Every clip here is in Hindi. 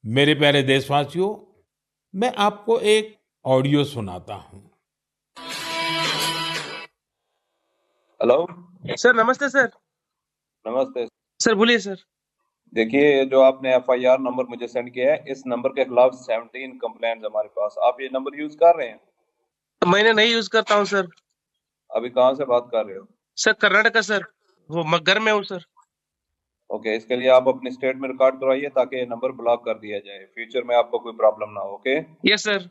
मेरे प्यारे देशवासियों, मैं आपको एक ऑडियो सुनाता हूं। हेलो। सर नमस्ते सर। नमस्ते। सर बोलिए सर। देखिए, ये जो आपने एफआईआर नंबर मुझे सेंड किया है, इस नंबर के खिलाफ 17 कंप्लेंट्स हमारे पास। आप ये नंबर यूज कर रहे हैं? मैंने नहीं यूज करता हूँ सर। अभी कहाँ से बात कर रहे हो? Sir Karnataka sir. वो घर में हूँ सर। ओके, इसके लिए आप अपनी स्टेट में रिकॉर्ड करवाइए ताकि ये नंबर ब्लॉक कर दिया जाए, फ्यूचर में आपको कोई प्रॉब्लम ना हो। Okay, yes sir.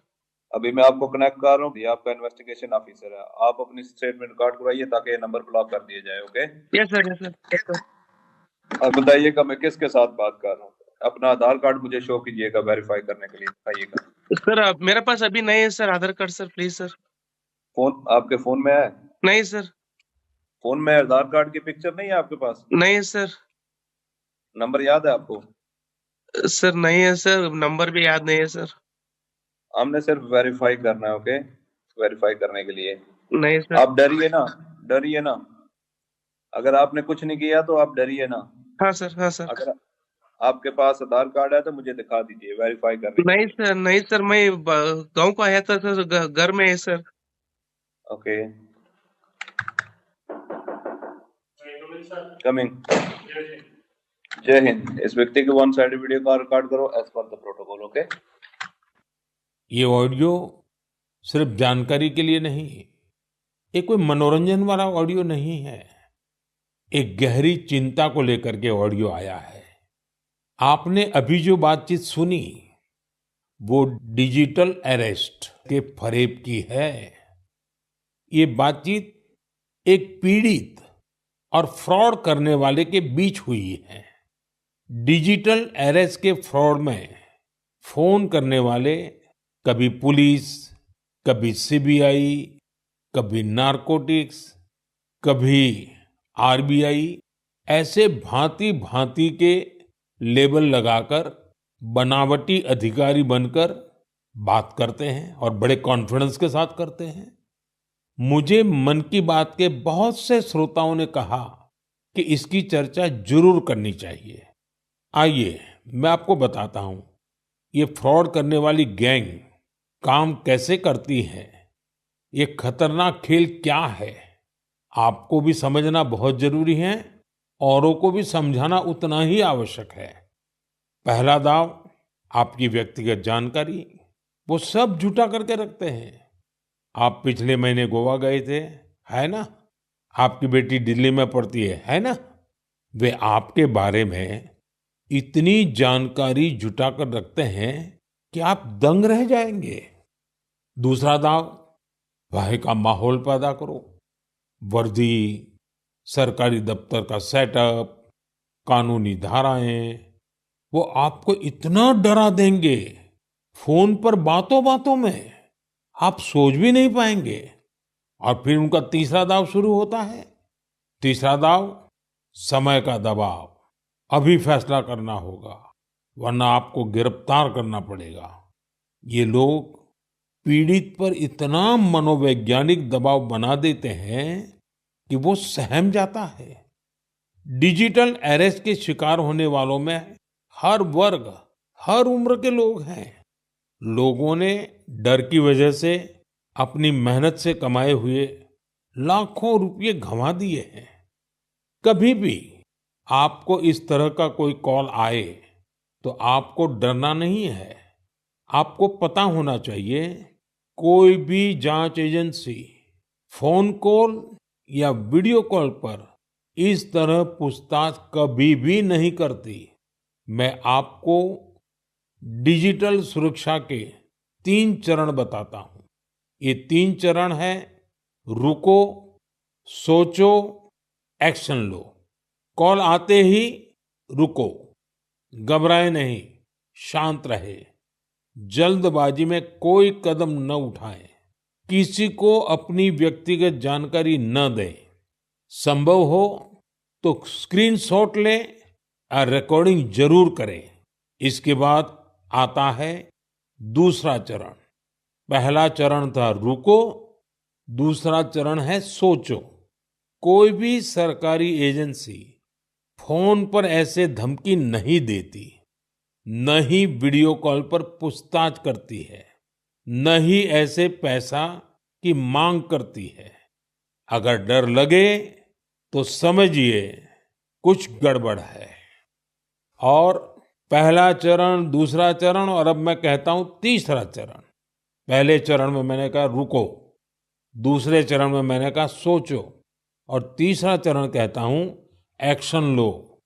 अभी मैं आपको कनेक्ट कर रहा हूँ, ये आपका इन्वेस्टिगेशन ऑफिसर है। आप अपनी स्टेट में रिकॉर्ड करवाइए ताकि ये नंबर ब्लॉक कर दिया जाए। Okay, yes sir yes sir yes sir. अब बताइएगा मैं किसके साथ बात कर रहा हूँ। अपना आधार कार्ड मुझे शो कीजिएगा वेरीफाई करने के लिए, बताइएगा। सर मेरे पास अभी नहीं है sir Aadhaar card sir, please sir. Phone आपके फोन में है? नहीं सर। फोन में आधार कार्ड की पिक्चर नहीं है आपके पास? नहीं है सर। नंबर याद है आपको? सर नहीं है सर, नंबर भी याद नहीं है सर। हमने सिर्फ वेरीफाई करना है। ओके, वेरीफाई करने के लिए नहीं सर। आप डरिए ना, डरिए ना। अगर आपने कुछ नहीं किया तो आप डरिए ना। हाँ सर हाँ सर। अगर आपके पास आधार कार्ड है तो मुझे दिखा दीजिए वेरीफाई करने के नहीं लिए। सर नहीं सर, मैं गांव को आया था सर, घर में है सर। Okay, coming. जय हिंद। इस व्यक्ति के वन साइड वीडियो का रिकॉर्ड करो as per the protocol. Okay, ये ऑडियो सिर्फ जानकारी के लिए नहीं, ये कोई मनोरंजन वाला ऑडियो नहीं है। एक गहरी चिंता को लेकर के ऑडियो आया है। आपने अभी जो बातचीत सुनी, वो डिजिटल अरेस्ट के फरेब की है। ये बातचीत एक पीड़ित और फ्रॉड करने वाले के बीच हुई है। डिजिटल अरेस्ट के फ्रॉड में फोन करने वाले कभी पुलिस, कभी सीबीआई, कभी नारकोटिक्स, कभी आरबीआई, ऐसे भांति भांति के लेबल लगाकर बनावटी अधिकारी बनकर बात करते हैं और बड़े कॉन्फिडेंस के साथ करते हैं। मुझे मन की बात के बहुत से श्रोताओं ने कहा कि इसकी चर्चा जरूर करनी चाहिए। आइए मैं आपको बताता हूं ये फ्रॉड करने वाली गैंग काम कैसे करती है, ये खतरनाक खेल क्या है। आपको भी समझना बहुत जरूरी है, औरों को भी समझाना उतना ही आवश्यक है। पहला दाव, आपकी व्यक्तिगत जानकारी, वो सब जुटा करके रखते हैं। आप पिछले महीने गोवा गए थे, है ना? आपकी बेटी दिल्ली में पढ़ती है ना? वे आपके बारे में इतनी जानकारी जुटा कर रखते हैं कि आप दंग रह जाएंगे। दूसरा दाव, भय का माहौल पैदा करो। वर्दी, सरकारी दफ्तर का सेटअप, कानूनी धाराएं, वो आपको इतना डरा देंगे, फोन पर बातों बातों में आप सोच भी नहीं पाएंगे। और फिर उनका तीसरा दाव शुरू होता है। तीसरा दाव, समय का दबाव। अभी फैसला करना होगा, वरना आपको गिरफ्तार करना पड़ेगा। ये लोग पीड़ित पर इतना मनोवैज्ञानिक दबाव बना देते हैं कि वो सहम जाता है। डिजिटल अरेस्ट के शिकार होने वालों में हर वर्ग, हर उम्र के लोग हैं। लोगों ने डर की वजह से अपनी मेहनत से कमाए हुए लाखों रुपए गंवा दिए हैं। कभी भी आपको इस तरह का कोई कॉल आए तो आपको डरना नहीं है। आपको पता होना चाहिए, कोई भी जांच एजेंसी फोन कॉल या वीडियो कॉल पर इस तरह पूछताछ कभी भी नहीं करती। मैं आपको डिजिटल सुरक्षा के 3 चरण बताता हूं। ये 3 चरण है: रुको, सोचो, एक्शन लो। कॉल आते ही रुको, घबराए नहीं, शांत रहे, जल्दबाजी में कोई कदम न उठाएं, किसी को अपनी व्यक्तिगत जानकारी न दें। संभव हो तो स्क्रीनशॉट लें और रिकॉर्डिंग जरूर करें। इसके बाद आता है दूसरा चरण। पहला चरण था रुको, दूसरा चरण है सोचो। कोई भी सरकारी एजेंसी फोन पर ऐसे धमकी नहीं देती। न ही वीडियो कॉल पर पूछताछ करती है, न ही ऐसे पैसा की मांग करती है। अगर डर लगे तो समझिए कुछ गड़बड़ है। और पहला चरण, दूसरा चरण और अब मैं कहता हूं तीसरा चरण। पहले चरण में मैंने कहा रुको, दूसरे चरण में मैंने कहा सोचो और तीसरा चरण कहता हूं एक्शन लो।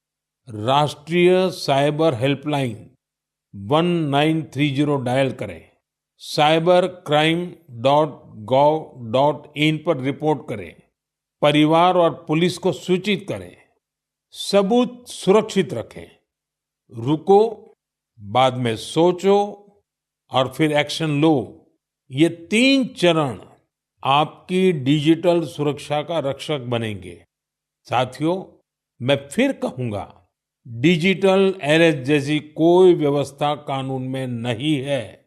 राष्ट्रीय साइबर हेल्पलाइन 1930 डायल करें, cybercrime.gov.in पर रिपोर्ट करें, परिवार और पुलिस को सूचित करें, सबूत सुरक्षित रखें। रुको, बाद में सोचो और फिर एक्शन लो। ये 3 चरण आपकी डिजिटल सुरक्षा का रक्षक बनेंगे। साथियों, मैं फिर कहूंगा, डिजिटल अरेस्ट जैसी कोई व्यवस्था कानून में नहीं है।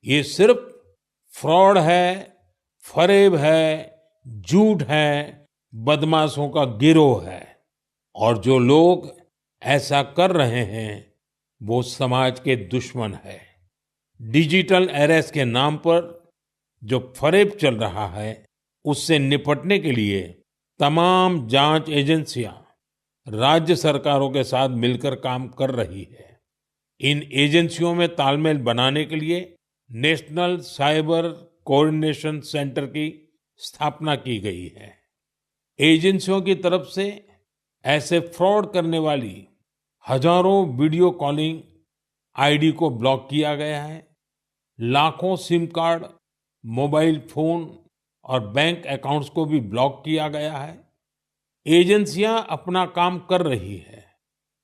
ये सिर्फ फ्रॉड है, फरेब है, झूठ है, बदमाशों का गिरोह है। और जो लोग ऐसा कर रहे हैं वो समाज के दुश्मन है। डिजिटल अरेस्ट के नाम पर जो फरेब चल रहा है उससे निपटने के लिए तमाम जांच एजेंसियां राज्य सरकारों के साथ मिलकर काम कर रही है। इन एजेंसियों में तालमेल बनाने के लिए नेशनल साइबर कोऑर्डिनेशन सेंटर की स्थापना की गई है। एजेंसियों की तरफ से ऐसे फ्रॉड करने वाली हजारों वीडियो कॉलिंग आईडी को ब्लॉक किया गया है। लाखों सिम कार्ड, मोबाइल फोन और बैंक अकाउंट्स को भी ब्लॉक किया गया है। एजेंसियां अपना काम कर रही है,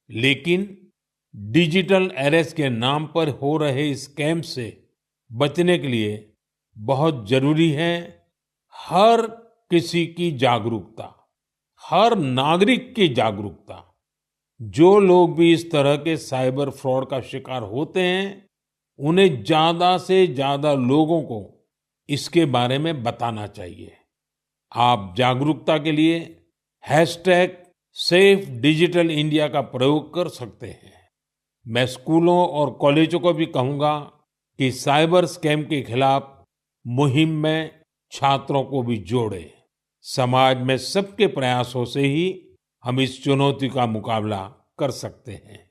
लेकिन डिजिटल अरेस्ट के नाम पर हो रहे स्कैम से बचने के लिए बहुत जरूरी है हर किसी की जागरूकता, हर नागरिक की जागरूकता। जो लोग भी इस तरह के साइबर फ्रॉड का शिकार होते हैं, उन्हें ज्यादा से ज्यादा लोगों को इसके बारे में बताना चाहिए। आप जागरूकता के लिए सेफ डिजिटल इंडिया का प्रयोग कर सकते हैं। मैं स्कूलों और कॉलेजों को भी कहूंगा कि साइबर स्कैम के खिलाफ मुहिम में छात्रों को भी जोड़े। समाज में सबके प्रयासों से ही हम इस चुनौती का मुकाबला कर सकते हैं।